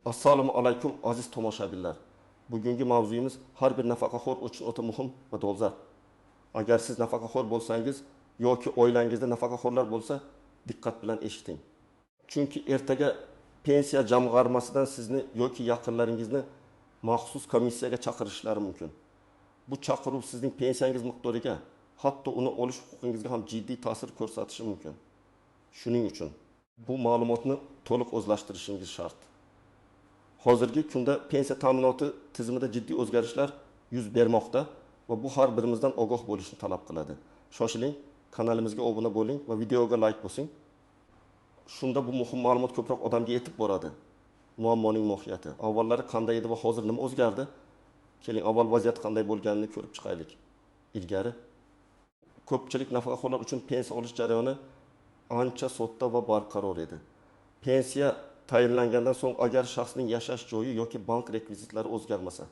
Assalomu alaykum aziz tomoshabinlar. Bugungi mavzuyimiz har bir nafaqaxo'r uchun o'ta muhim va dolzarb. Agar siz nafaqaxo'r bo'lsangiz yoki oilangizda nafaqaxo'rlar bo'lsa, diqqat bilan eshiting. Chunki ertaga pensiya jamg'armasidan sizni yoki yaqinlaringizni maxsus komissiyaga chaqirishlari mumkin. Bu chaqiruv sizning pensiyangiz miqdoriga, hatto uni olish huquqingizga ham jiddiy ta'sir ko'rsatishi mumkin. Shuning uchun bu ma'lumotni to'liq o'zlashtirishingiz shart. Hozirgi kunda pensiya ta'minoti tizimida jiddiy o'zgarishlar yuz bermoqda va bu har birimizdan ogoh bo'lishni talab qiladi. Shoshiling, kanalimizga obuna bo'ling va videoga like bosing. Shunda bu muhim ma'lumot ko'proq odamga yetib boradi. Muammoning mohiyati. Avvallari qanday edi va hozir nima o'zgardi? Keling, avval vaziyat qanday bo'lganini ko'rib chiqaylik. Ilgari ko'pchilik nafaqaxo'rlar uchun pensiya olish jarayoni ancha sodda va barqaror edi. Pensiya tayinlangandan so'ng agar shaxsning yashash joyi yoki bank rekvizitlari o'zgarmasa,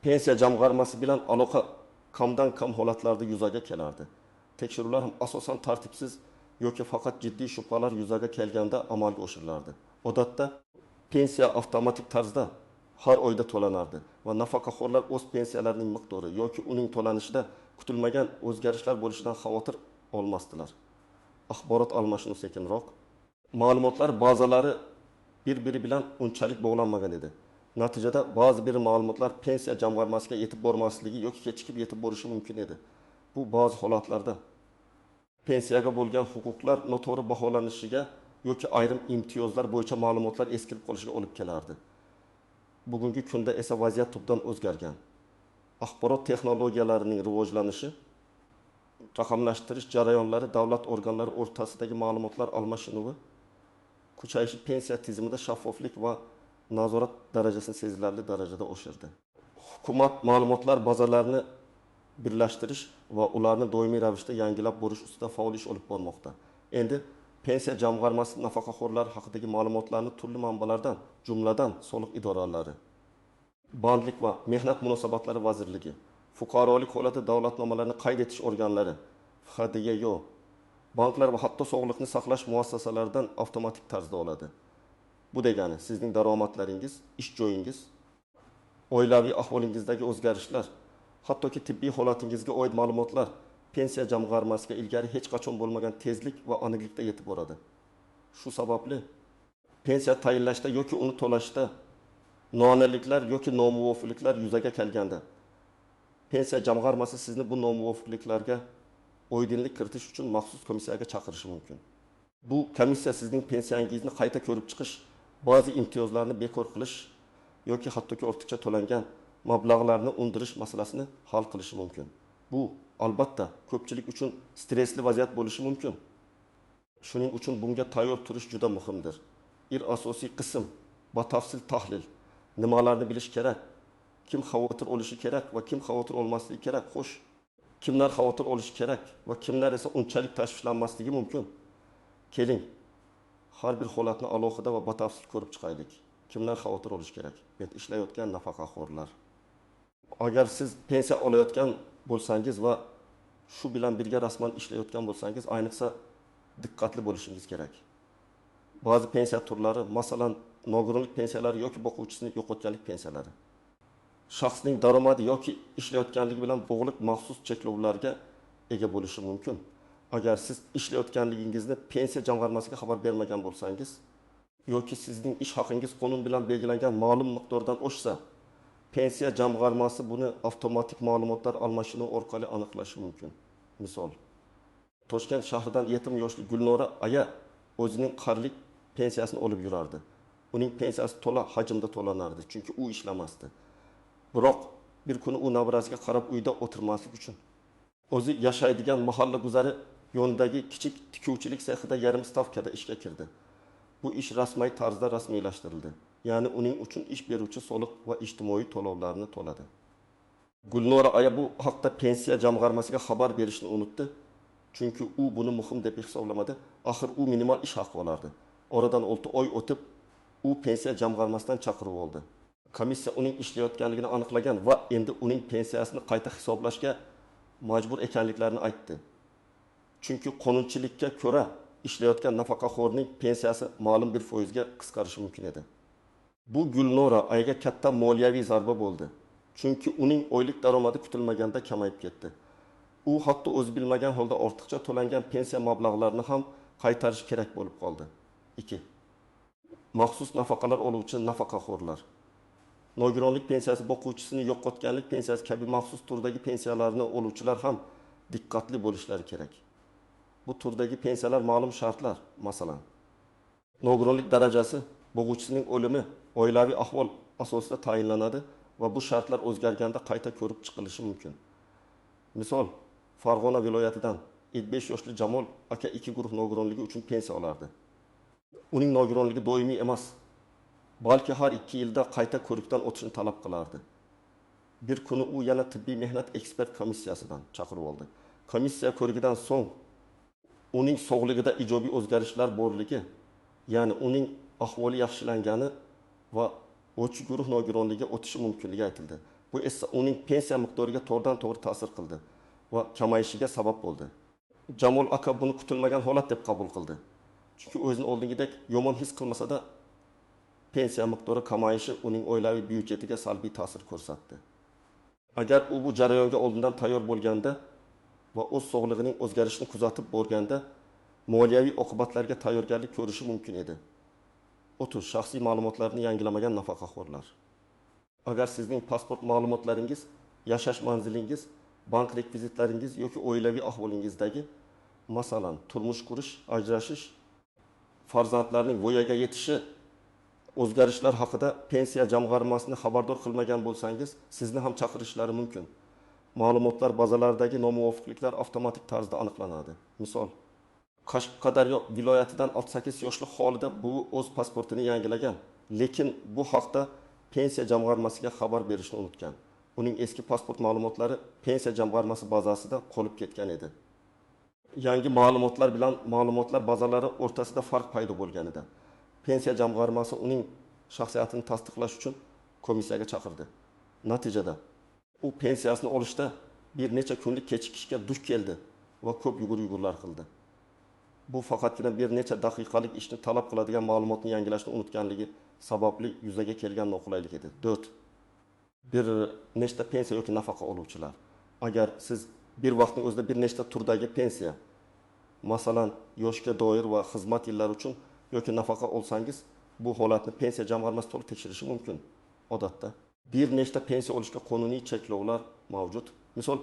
pensiya jamg'armasi bilan aloqa kamdan kam holatlarda yuzaga kelardi. Tekshiruvlar ham asosan tartibsiz yoki faqat jiddiy shubhalar yuzaga kelganda amalga oshirilardi. Odatda pensiya avtomatik tarzda har oyda to'lanardi va nafaqaxo'rlar o'z pensiyalarining miqdori yoki uning to'lanishida kutilmagan o'zgarishlar bo'lishidan xavotir olmasdilar. Axborot almashinuv sekinroq, ma'lumotlar bazalari bir-biri bilan unchalik bog'lanmagan edi. Natijada ba'zi bir ma'lumotlar pensiya jamg'armasiga yetib bormasligi yoki kechikib yetib borishi mumkin edi. Bu ba'zi holatlarda pensiyaga bo'lgan huquqlar noto'g'ri baholanishiga yoki ayrim imtiyozlar bo'yicha ma'lumotlar eskirib qolishiga olib kelardi. Bugungi kunda esa vaziyat tubdan o'zgargan. Axborot texnologiyalarining rivojlanishi, raqamlashtirish jarayonlari, davlat organlari o'rtasidagi ma'lumotlar almashinuvi kuchayishi pensiya tizimida shaffoflik va nazorat darajasini sezilarli darajada oshirdi. Hukumat ma'lumotlar bazalarini birlashtirish va ularni doimiy ravishda yangilab borish ustida faol ish olib bormoqda. Endi pensiya jamg'armasi nafaqaxo'rlar haqidagi ma'lumotlarni turli manbalardan, jumladan soliq idoralari, bandlik va mehnat munosabatlari vazirligi, fuqarolik holati davlatnomalarini qayd etish organlari, FHDYO, banklar va hatto sog'liqni saqlash muassasalaridan avtomatik tarzda oladi. Bu degani sizning daromadlaringiz, ish joyingiz, oilaviy ahvolingizdagi o'zgarishlar, hattoki tibbiy holatingizga oid ma'lumotlar pensiya jamg'armasiga ilgari hech qachon bo'lmagan tezlik va aniqlikda yetib boradi. Shu sababli pensiya tayinlashda yoki uni to'lashda noaniqliklar yoki nomuvofiqliklar yuzaga kelganda pensiya jamg'armasi sizni bu nomuvofiqliklarga oydinlik kiritish uchun maxsus komissiyaga chaqirishi mumkin. Bu komissiya sizning pensiyangizni qayta ko'rib chiqish, ba'zi imtiyozlarni bekor qilish yoki hattoki ortiqcha to'langan mablag'larni undirish masalasini hal qilishi mumkin. Bu albatta ko'pchilik uchun stressli vaziyat bo'lishi mumkin. Shuning uchun bunga tayyor turish juda muhimdir. Asosiy qism batafsil tahlil. Nimalarni bilish kerak? Kim xavotir olishi kerak va kim xavotir olmasligi kerak? Xo'sh, kimlar xavotir olishi kerak va kimlar esa unchalik tashvishlanmasligi mumkin? Keling, har bir holatni alohida va batafsil ko'rib chiqaylik. Kimlar xavotir olishi kerak? Ishlayotgan nafaqaxo'rlar. Agar siz pensiya olayotgan bo'lsangiz va shu bilan birga rasman ishlayotgan bo'lsangiz, ayniqsa diqqatli bo'lishingiz kerak. Ba'zi pensiya turlari, masalan, nogironlik pensiyalari yoki boquvchisini yo'qotganlik pensiyalari, shaxsning daromadi yoki ishlayotganligi bilan bog'liq maxsus cheklovlarga ega bo'lishi mumkin. Agar siz ishlayotganligingizni pensiya jamg'armasiga xabar bermagan bo'lsangiz yoki sizning ish haqingiz qonun bilan belgilangan ma'lum miqdordan oshsa, pensiya jamg'armasi buni avtomatik ma'lumotlar almashinuvi orqali aniqlashi mumkin. Misol, Toshkent shahridan 7 yoshli Gulnora aya o'zining qarlik pensiyasini olib yurardi. Uning pensiyasi to'la hajmda to'lanardi, chunki u ishlamasdi. Biroq bir kuni u nabirasiga qarab uyda o'tirmaslik uchun o'zi yashaydigan mahalla guzari yonidagi kichik tikuvchilik sexida yarim stavkada ishga kirdi. Bu ish rasmiy tarzda rasmiylashtirildi. Ya'ni uning uchun ish beruvchi soliq va ijtimoiy to'lovlarni to'ladi. Gulnora aya bu haqda pensiya jamg'armasiga xabar berishni unutdi. Chunki u buni muhim deb hisoblamadi. Axir u minimal ish haqi olardi. Oradan 6 oy o'tib, u pensiya jamg'armasidan chaqiruv oldi. Komissiya uning ishlayotganligini aniqlagan va endi uning pensiyasini qayta hisoblashga majbur ekanliklarini aytdi. Chunki qonunchilikka ko'ra ishlayotgan nafaqaxo'rning pensiyasi ma'lum bir foizga qisqarishi mumkin edi. Bu Gulnora ayga katta moliyaviy zarba bo'ldi. Chunki uning oylik daromadi kutilmaganda kamayib ketdi. U hatto o'zi bilmagan holda ortiqcha to'langan pensiya mablag'larini ham qaytarish kerak bo'lib qoldi. 2. Maxsus nafaqalar oluvchi nafaqaxo'rlar. Nogironlik pensiyasi boquvchisini yo'qotganlik pensiyasi kabi maxsus turdagi pensiyalarni oluvchilar ham diqqatli bo'lishlari kerak. Bu turdagi pensiyalar ma'lum shartlar, masalan, nogironlik darajasi, boquvchisining o'limi, oilaviy ahvol asosida tayinlanadi va bu shartlar o'zgarganda qayta ko'rib chiqilishi mumkin. Misol, Farg'ona viloyatidan 75 yoshli Jamol aka 2 guruh nogironligi uchun pensiya olardi. Uning nogironligi doimiy emas, balki har 2 yilda qayta ko'rikdan o'tishni talab qilardi. Bir kuni u yana tibbiy mehnat ekspert komissiyasidan chaqirib oldi. Komissiya ko'rigidan so'ng uning sog'lig'ida ijobiy o'zgarishlar borligi, ya'ni uning ahvoli yaxshilangani va 3 guruh nogironligiga o'tishi mumkinligi aytildi. Bu esa uning pensiya miqdoriga to'g'ridan-to'g'ri ta'sir qildi va kamayishiga sabab bo'ldi. Jamol aka buni kutilmagan holat deb qabul qildi. Chunki o'zini oldingidek yomon his qilmasa-da, pensiya miqdori kamayishi uning oilaviy byudjetiga salbiy ta'sir ko'rsatdi. Agar u bu jarayonga oldindan tayyor bo'lganda va o'z sog'lig'ining o'zgarishini kuzatib borganda, moliyaviy oqibatlarga tayyorgarlik ko'rishi mumkin edi. 30. Shaxsiy ma'lumotlarni yangilamagan nafaqaxo'rlar. Agar sizning pasport ma'lumotlaringiz, yashash manzilingiz, bank rekvizitlaringiz yoki oilaviy ahvolingizdagi, masalan, turmush qurish, ajrashish, farzandlarning voyaga yetishi, o'zgarishlar haqida pensiya jamg'armasini xabardor qilmagan bo'lsangiz, sizni ham chaqirishlari mumkin. Ma'lumotlar bazalaridagi nomuvofiqliklar avtomatik tarzda aniqlanadi. Misol, Qashqadaryo viloyatidan 68 yoshli Xolida bu o'z pasportini yangilagan, lekin bu haqda pensiya jamg'armasiga xabar berishni unutgan. Uning eski pasport ma'lumotlari pensiya jamg'armasi bazasida qolib ketgan edi. Yangi ma'lumotlar bilan ma'lumotlar bazalari o'rtasida farq paydo bo'lganida pensiya jamg'armasi uning shaxsiyatini tasdiqlash uchun komissiyaga chaqirdi. Natijada u pensiyasini olishda bir necha kunlik kechikishga duch keldi va ko'p yugur-yugurlar qildi. Bu faqatgina bir necha daqiqalik ishni talab qiladigan ma'lumotni yangilashni unutganligi sababli yuzaga kelgan noqulaylik edi. 4. Bir nechta pensiya yoki nafaqa oluvchilar. Agar siz bir vaqtning o'zida bir nechta turdagi pensiya, masalan, yoshga doir va xizmat yillari uchun yoki nafaqa olsangiz, bu holatni pensiya jamg'armasi to'liq tekshirishi mumkin. Odatda bir nechta pensiya olishga qonuniy cheklovlar mavjud. Misol,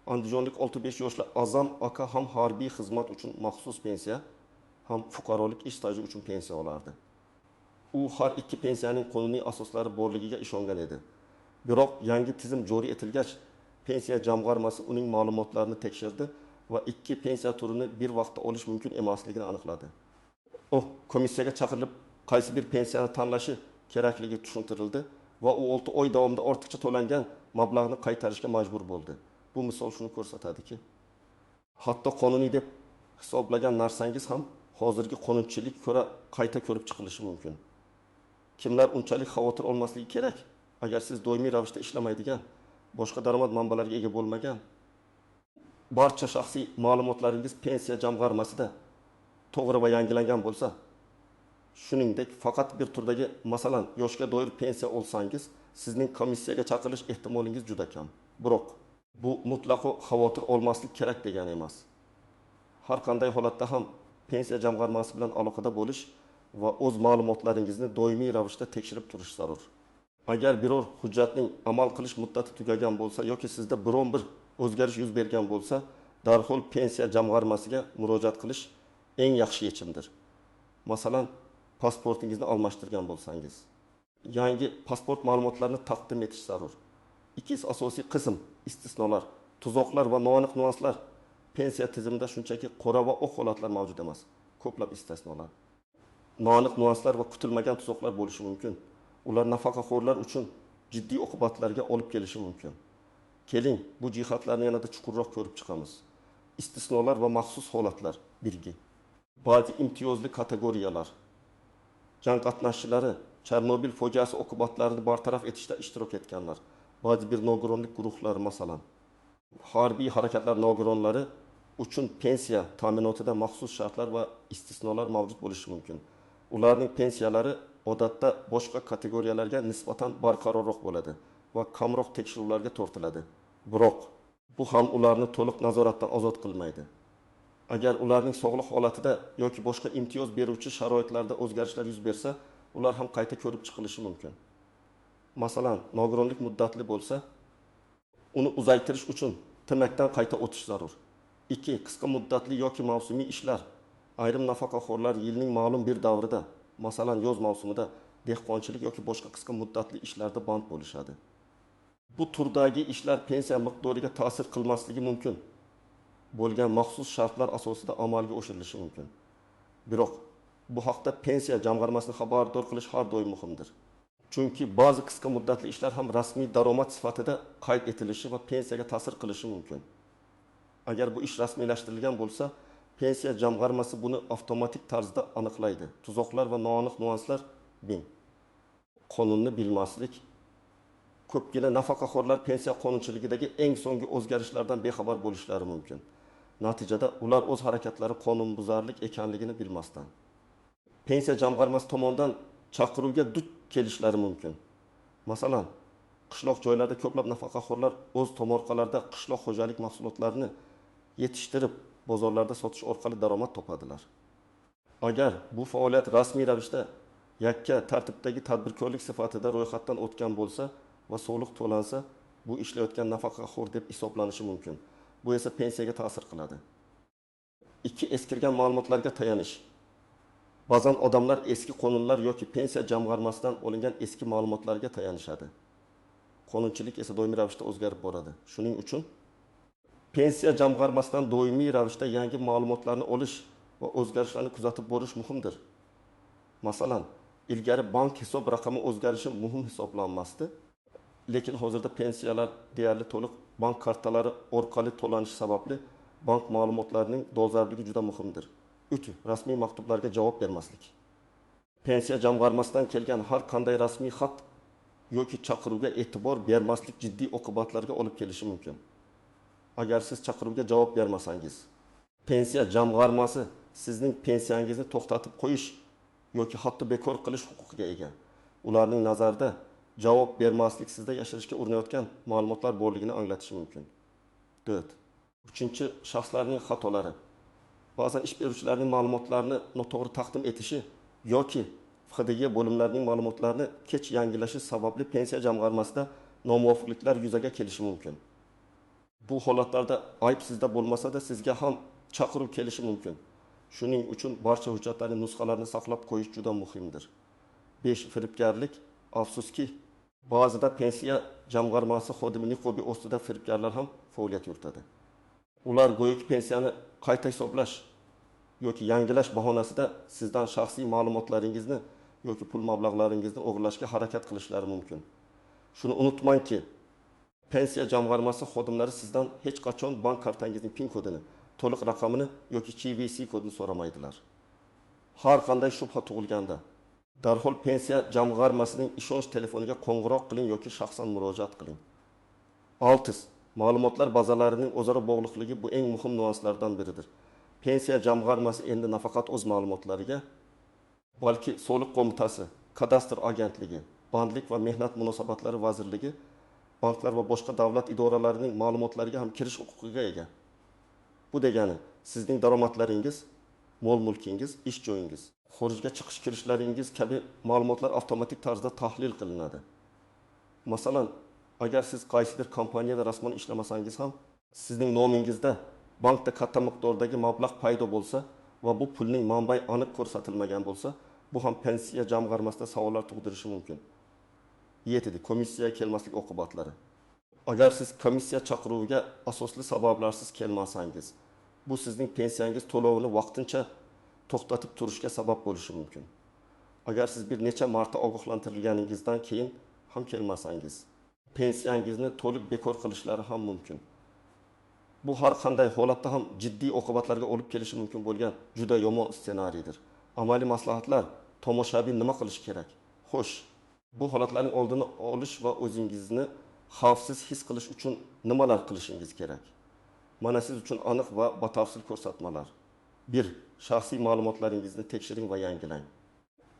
Andijonlik 65 yoshli Azam aka ham harbiy xizmat uchun maxsus pensiya, ham fuqarolik ish staji uchun pensiya olardi. U har ikki pensiyaning qonuniy asoslari borligiga ishongan edi. Biroq yangi tizim joriy etilgach, pensiya jamg'armasi uning ma'lumotlarini tekshirdi va ikki pensiya turini bir vaqtda olish mumkin emasligini aniqladi. Komissiyaga chaqirilib, qaysi bir pensiyani tanlashi kerakligi tushuntirildi va u 6 oy davomida ortiqcha to'langan mablag'ni qaytarishga majbur bo'ldi. Bu misol shuni ko'rsatadiki, hatto qonuniy deb hisoblagan narsangiz ham hozirgi qonunchilik ko'ra qayta ko'rib chiqilishi mumkin. Kimlar unchalik xavotir olmasligi kerak? Agar siz doimiy ravishda ishlamaydigan, boshqa daromad manbalariga ega bo'lmagan, barcha shaxsiy ma'lumotlaringiz pensiya jamg'armasida to'g'ri va yangilangan bo'lsa, shuningdek faqat bir turdagi, masalan, yoshga doir pensiya olsangiz, sizning komissiyaga chaqirilish ehtimolingiz juda kam. Biroq bu mutlaqo xavotir olmaslik kerak degani emas. Har qanday holatda ham pensiya jamg'armasi bilan aloqada bo'lish va o'z ma'lumotlaringizni doimiy ravishda tekshirib turish zarur. Agar biror hujjatning amal qilish muddati tugagan bo'lsa yoki sizda biron bir o'zgarish yuz bergan bo'lsa, darhol pensiya jamg'armasiga murojaat qilish eng yaxshi yechimdir. Masalan, pasportingizni almashtirgan bo'lsangiz, yangi pasport ma'lumotlarini taqdim etish zarur. Ikkinchi asosiy qism istisnolar, tuzoqlar va noaniq nuanslar. Pensiya tizimida shunchaki qora va oq holatlar mavjud emas, ko'plab istisnolar. Noaniq nuanslar va kutilmagan tuzoqlar bo'lishi mumkin. Ular nafaqaxo'rlar uchun jiddiy oqibatlarga olib kelishi mumkin. Keling, bu jihatlarni yanada chuqurroq ko'rib chiqamiz. Istisnolar va maxsus holatlar. 1. Ba'zi imtiyozli kategoriyalar. Jang qatnashchilari, Chernobil fojiasi oqibatlarini bartaraf etishda ishtirok etganlar. Ba'zi bir nogironlik guruhlari, masalan, harbiy harakatlar nogironlari uchun pensiya ta'minotida maxsus shartlar va istisnolar mavjud bo'lishi mumkin. Ularning pensiyalari odatda boshqa kategoriyalarga nisbatan barqarorroq bo'ladi va kamroq tekshiruvlarga tortiladi. Biroq bu ham ularni to'liq nazoratdan ozod qilmaydi. Agar ularning sog'liq holatida yoki boshqa imtiyoz beruvchi sharoitlarda o'zgarishlar yuz bersa, ular ham qayta ko'rib chiqilishi mumkin. Masalan, nogironlik muddatli bo'lsa, uni uzaytirish uchun TMAKdan qayta o'tish zarur. 2. Qisqa muddatli yoki mavsumiy ishlar. Ayrim nafaqaxo'rlar yilning ma'lum bir davrida, masalan, yoz mavsumida dehqonchilik yoki boshqa qisqa muddatli ishlarda band bo'lishadi. Bu turdagi ishlar pensiya miqdoriga ta'sir qilmasligi mumkin bo'lgan maxsus shartlar asosida amalga oshirilishi mumkin. Biroq bu haqda pensiya jamg'armasini xabardor qilish har doim muhimdir. Chunki ba'zi qisqa muddatli ishlar ham rasmiy daromad sifatida qayd etilishi va pensiyaga ta'sir qilishi mumkin. Agar bu ish rasmiylashtirilgan bo'lsa, pensiya jamg'armasi buni avtomatik tarzda aniqlaydi. Tuzoqlar va noaniq nuanslar 1000. Qonunni bilmaslik. Ko'pgina nafaqaxo'rlar pensiya qonunchiligidagi eng so'nggi o'zgarishlardan bexabar bo'lishlari mumkin. Natijada ular o'z harakatlari qonunbuzarlik ekanligini bilmasdan pensiya jamg'armasi tomonidan chaqiruvga duch kelishlari mumkin. Masalan, qishloq joylarda ko'plab nafaqaxo'rlar o'z tomorqalarida qishloq xo'jalik mahsulotlarini yetishtirib, bozorlarda sotish orqali daromad topadilar. Agar bu faoliyat rasmiy ravishda yakka tartibdagi tadbirkorlik sifatida ro'yxatdan o'tgan bo'lsa va soliq to'lansa, bu ishlayotgan nafaqaxo'r deb hisoblanishi mumkin. Bu esa pensiyaga ta'sir qiladi. 2. Eskirgan ma'lumotlarga tayanish. Ba'zan odamlar eski qonunlar yoki pensiya jamg'armasidan olingan eski ma'lumotlarga tayanishadi. Qonunchilik esa doimiy ravishda o'zgarib boradi. Shuning uchun pensiya jamg'armasidan doimiy ravishda yangi ma'lumotlarni olish va o'zgarishlarni kuzatib borish muhimdir. Masalan, ilgari bank hisob raqami o'zgarishi muhim hisoblanmasdi, lekin hozirda pensiyalar deyarli to'liq bank kartalari orqali to'lanishi sababli bank ma'lumotlarining dolzarbligi juda muhimdir. 3. Rasmiy maktublarga javob bermaslik. Pensiya jamg'armasidan kelgan har qanday rasmiy xat yoki chaqiruvga e'tibor bermaslik jiddiy oqibatlarga olib kelishi mumkin. Agar siz chaqiruvga javob bermasangiz, pensiya jamg'armasi sizning pensiyangizni to'xtatib qo'yish yoki hatto bekor qilish huquqiga ega. Ularning nazarida javob bermaslik sizda yashirishga urinayotgan ma'lumotlar borligini anglatishi mumkin. 4. Uchinchi, shaxslarning xatolari. Ba'zan ish beruvchilarning ma'lumotlarini noto'g'ri taqdim etishi yoki FXDG bo'limlarining ma'lumotlarini kech yangilashi sababli pensiya jamg'armasida nomuvofiqliklar yuzaga kelishi mumkin. Bu holatlarda ayb sizda bo'lmasa-da sizga ham chaqiruv kelishi mumkin. Shuning uchun barcha hujjatlarning nusxalarini saqlab qo'yish juda muhimdir. 5. Firibgarlik. Afsuski, ba'zida pensiya jamg'armasi xodimi niqobi ostida firibgarlar ham faoliyat yuritadi. Ular go'yoki pensiyani qayta hisoblash yoki yangilash bahonasida sizdan shaxsiy ma'lumotlaringizni yoki pul mablag'laringizni o'g'irlashga harakat qilishlari mumkin. Shuni unutmangki, pensiya jamg'armasi xodimlari sizdan hech qachon bank kartangizning PIN kodini, to'liq raqamini yoki KVC kodini so'ramaydilar. Har qanday shubha tug'ilganda darhol pensiya jamg'armasining ishonch telefoniga qo'ng'iroq qiling yoki shaxsan murojaat qiling. 6. Ma'lumotlar bazalarining o'zaro bog'liqligi bu eng muhim nuanslardan biridir. Pensiya jamg'armasi endi nafaqat o'z ma'lumotlariga, balki soliq qo'mitasi, kadastr agentligi, bandlik va mehnat munosabatlari vazirligi, banklar va boshqa davlat idoralarining ma'lumotlariga ham kirish huquqiga ega. Bu degani, sizning daromadlaringiz, mol-mulkingiz, ish joyingiz, xorijga chiqish-kirishlaringiz kabi ma'lumotlar avtomatik tarzda tahlil qilinadi. Masalan, agar siz qaysidir kompaniyada rasman ishlamasangiz ham, sizning nomingizda bankda katta miqdordagi mablag' paydo bo'lsa va bu pulning manbai aniq ko'rsatilmagan bo'lsa, bu ham pensiya jamg'armasida savollar tug'dirishi mumkin. 7. Komissiyaga kelmaslik oqibatlari. Agar siz komissiya chaqiruviga asosli sabablarsiz kelmasangiz, bu sizning pensiyangiz to'lovini vaqtincha to'xtatib turishga sabab bo'lishi mumkin. Agar siz bir necha marta ogohlantirilganingizdan keyin ham kelmasangiz, pensiyangizni to'liq bekor qilishlari ham mumkin. Bu har qanday holatda ham jiddiy oqibatlarga olib kelishi mumkin bo'lgan juda yomon ssenariydir. Amaliy maslahatlar, tomoshabin nima qilish kerak? Xo'sh, bu holatlarning oldini olish va o'zingizni xavfsiz his qilish uchun nimalar qilishingiz kerak? Mana siz uchun aniq va batafsil ko'rsatmalar. 1. Shaxsiy ma'lumotlaringizni tekshiring va yangilang.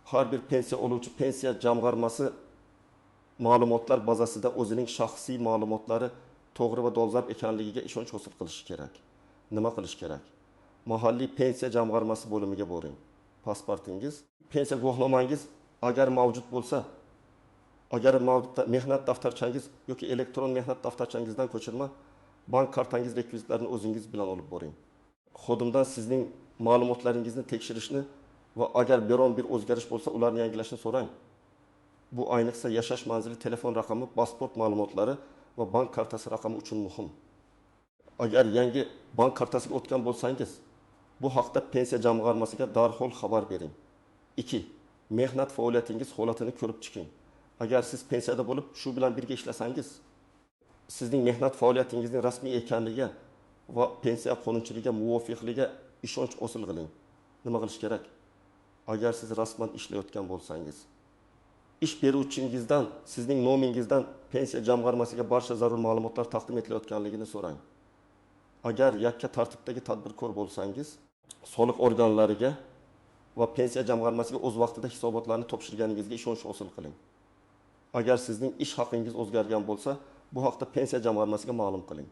har bir pensiya oluvchi pensiya jamg'armasi ma'lumotlar bazasida o'zining shaxsiy ma'lumotlari to'g'ri va dolzarb ekanligiga ishonch hosil qilishi kerak. Nima qilish kerak? Mahalliy pensiya jamg'armasi bo'limiga boring. Pasportingiz, pensiya guvohnomangiz agar mavjud bo'lsa, agar mehnat daftarchangiz yoki elektron mehnat daftarchangizdan ko'chirma, bank kartangiz rekvizitlarini o'zingiz bilan olib boring. Xodimdan sizning ma'lumotlaringizni tekshirishni va agar biron bir o'zgarish bo'lsa, ularni yangilashni so'rang. Bu ayniqsa yashash manzili, telefon raqami, pasport ma'lumotlari va bank kartasi raqami uchun muhim. Agar yangi bank kartasiga o'tgan bo'lsangiz, bu haqda pensiya jamg'armasiga darhol xabar bering. 2. Mehnat faoliyatingiz holatini ko'rib chiqing. Agar siz pensiyada bo'lib, shu bilan birga ishlasangiz, sizning mehnat faoliyatingizning rasmiy ekanligiga va pensiya qonunchiligiga muvofiqligiga ishonch hosil qiling. Nima qilish kerak? Agar siz rasman ishlayotgan bo'lsangiz, ish beruvchingizdan sizning nomingizdan pensiya jamg'armasiga barcha zarur ma'lumotlar taqdim etilayotganligini so'rang. Agar yakka tartibdagi tadbirkor bo'lsangiz, soliq organlariga va pensiya jamg'armasiga o'z vaqtida hisobotlarni topshirganingizga ishonch hosil qiling. Agar sizning ish haqingiz o'zgargan bo'lsa, bu haqda pensiya jamg'armasiga ma'lum qiling.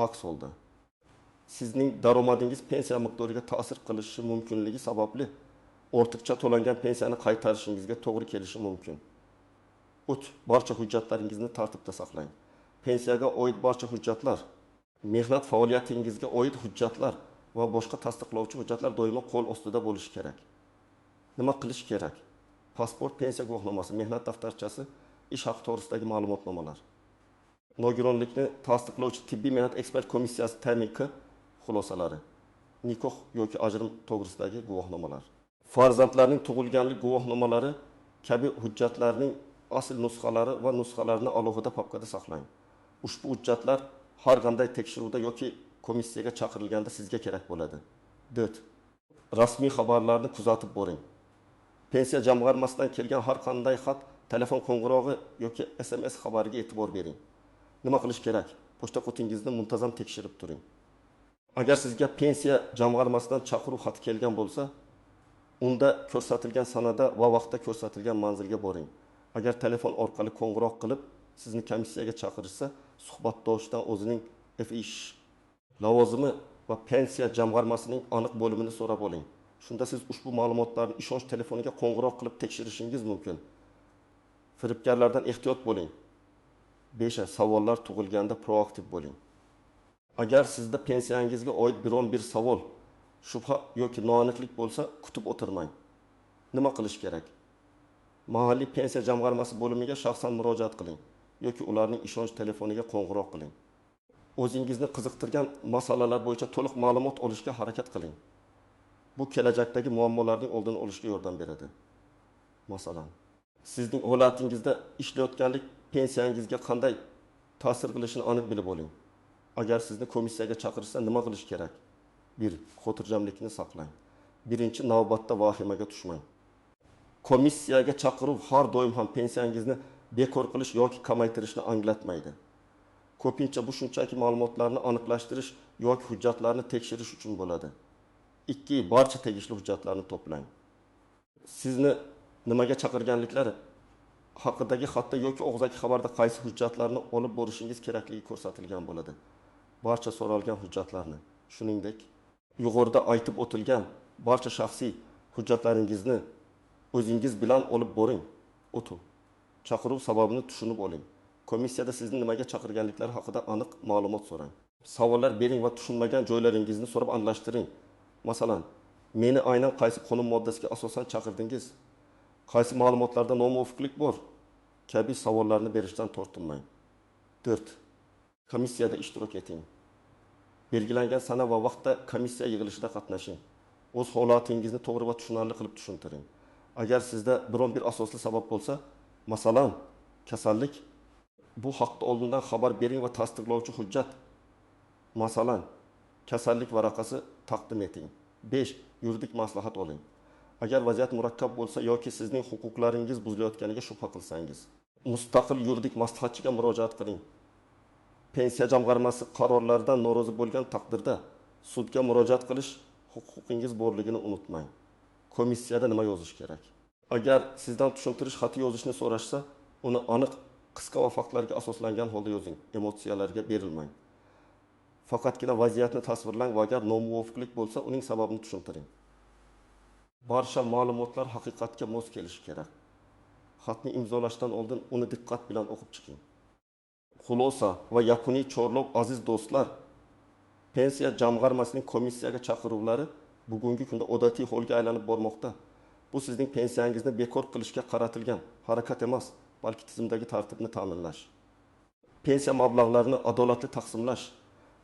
Aks holda sizning daromadingiz pensiya miqdoriga ta'sir qilishi mumkinligi sababli ortiqcha to'langan pensiyani qaytarishingizga to'g'ri kelishi mumkin. Barcha hujjatlaringizni tartibda saqlang. Pensiyaga oid barcha hujjatlar, mehnat faoliyatingizga oid hujjatlar va boshqa tasdiqlovchi hujjatlar doimo qo'l ostida bo'lishi kerak. Nima qilish kerak? Pasport, pensiya guvohnomasi, mehnat daftarchasi, ish haqi to'g'risidagi ma'lumotnomalar. Nogironlikni tasdiqlovchi tibbiy mehnat ekspert komissiyasi ta'minki xulosalari, nikoh yoki ajrim to'g'risidagi guvohnomalar. Farzandlarning tug'ilganlik guvohnomalari kabi hujjatlarning asl nusxalari va nusxalarini alohida papkada saqlang. Ushbu hujjatlar har qanday tekshiruvda yoki komissiyaga chaqirilganda sizga kerak bo'ladi. 4. Rasmiy xabarlarni kuzatib boring. Pensiya jamg'armasidan kelgan har qanday xat, telefon qo'ng'irog'i yoki SMS xabariga e'tibor bering. Nima qilish kerak? Pochta qutingizni muntazam tekshirib turing. Agar sizga pensiya jamg'armasidan chaqiruv xati kelgan bo'lsa, unda ko'rsatilgan sanada va vaqtda ko'rsatilgan manzilga boring. Agar telefon orqali qo'ng'iroq qilib sizni komissiyaga chaqirishsa, suhbatdoshdan o'zining ish lavozimi va pensiya jamg'armasining aniq bo'limini so'rab oling. Shunda siz ushbu ma'lumotlarni ishonch telefoniga qo'ng'iroq qilib tekshirishingiz mumkin. Firibgarlardan ehtiyot bo'ling. 5. Savollar tug'ilganda proaktiv bo'ling. Agar sizda pensiyangizga oid biron bir savol, shubha yoki noaniqlik bo'lsa, kutib o'tirmang. Nima qilish kerak? Mahalliy pensiya jamg'armasi bo'limiga shaxsan murojaat qiling yoki ularning ishonch telefoniga qo'ng'iroq qiling. O'zingizni qiziqtirgan masalalar bo'yicha to'liq ma'lumot olishga harakat qiling. Bu kelajakdagi muammolarning oldini olishga yordam beradi. Masalan, sizning holatingizda ishlayotganlik pensiyangizga qanday ta'sir qilishini aniq bilib oling. Agar sizni komissiyaga chaqirsa, nima qilish kerak? 1. Xotirjamlikni saqlang. Birinchi navbatda vahimaga tushmang. Komissiyaga chaqiruv har doim ham pensiyangizni bekor qilish yoki kamaytirishni anglatmaydi. Ko'pincha bu shunchaki ma'lumotlarni aniqlashtirish yoki hujjatlarni tekshirish uchun bo'ladi. 2. Barcha tegishli hujjatlarni to'plang. Sizni nimaga chaqirganliklari haqidagi xatda yoki og'zaki xabarda qaysi hujjatlarni olib borishingiz kerakligi ko'rsatilgan bo'ladi. Barcha so'ralgan hujjatlarni, shuningdek, yuqorida aytib o'tilgan barcha shaxsiy hujjatlaringizni o'zingiz bilan olib boring. Chaqiruv sababini tushunib oling. Komissiyada sizni nimaga chaqirganliklari haqida aniq ma'lumot so'rang. Savollar bering va tushunmagan joylaringizni so'rab aniqlashtiring. Masalan, meni aynan qaysi qonun moddasiga asosan chaqirdingiz? Qaysi ma'lumotlarda nomuvofiqlik bor? Kabi savollarni berishdan tortinmang. 4. Komissiyada ishtirok eting. Belgilangan sana va vaqtda komissiya yig'ilishida qatnashing. O'z holatingizni to'g'ri va tushunarli qilib tushuntiring. Agar sizda biron bir asosli sabab bo'lsa, masalan, kasallik, bu haqda oldindan xabar bering va tasdiqlovchi hujjat, masalan, kasallik varaqasi taqdim eting. 5. Yuridik maslahat oling. Agar vaziyat murakkab bo'lsa yoki sizning huquqlaringiz buzilayotganiga shubha qilsangiz, mustaqil yuridik maslahatchiga murojaat qiling. Pensiya jamg'armasi qarorlaridan norozi bo'lgan taqdirda sudga murojaat qilish huquqingiz borligini unutmang. Komissiyada nima yozish kerak? Agar sizdan tushuntirish xati yozishni so'rashsa, uni aniq, qisqa va faktlarga asoslangan holda yozing. Emotsiyalarga berilmang. Faqatgina vaziyatni tasvirlang va agar nomuvofiqlik bo'lsa, uning sababini tushuntiring. Barcha ma'lumotlar haqiqatga mos kelishi kerak. Xatni imzolashdan oldin uni diqqat bilan o'qib chiqing. Xulosa va yakuniy chorlov aziz do'stlar, pensiya jamg'armasining komissiyaga chaqiruvlari bugungi kunda odatiy holga aylanib bormoqda. Bu sizning pensiyangizni bekor qilishga qaratilgan harakat emas, balki tizimdagi tartibni ta'minlash. Pensiya mablag'larini adolatli taqsimlash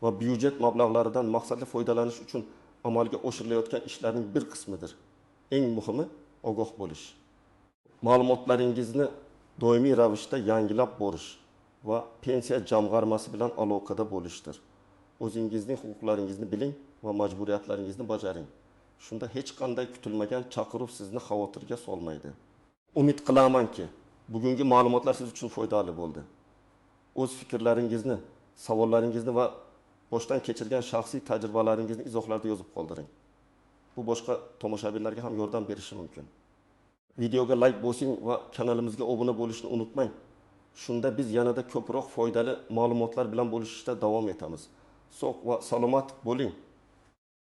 va byudjet mablag'laridan maqsadli foydalanish uchun amalga oshirilayotgan ishlarning bir qismidir. Eng muhimi ogoh bo'lish. Ma'lumotlaringizni doimiy ravishda yangilab borish va pensiya jamg'armasi bilan aloqada bo'lishdir. O'zingizning huquqlaringizni biling va majburiyatlaringizni bajaring. Shunda hech qanday kutilmagan chaqiruv sizni xavotirga solmaydi. Umid qilamanki, bugungi ma'lumotlar siz uchun foydali bo'ldi. O'z fikrlaringizni, savollaringizni va boshdan kechirgan shaxsiy tajribalaringizni izohlarda yozib qoldiring. Bu boshqa tomoshabinlarga ham yordam berishi mumkin. Videoga like bosing va kanalimizga obuna bo'lishni unutmang. Shunda biz yanada ko'proq foydali ma'lumotlar bilan bo'lishishda davom etamiz. Sog' va salomat bo'ling.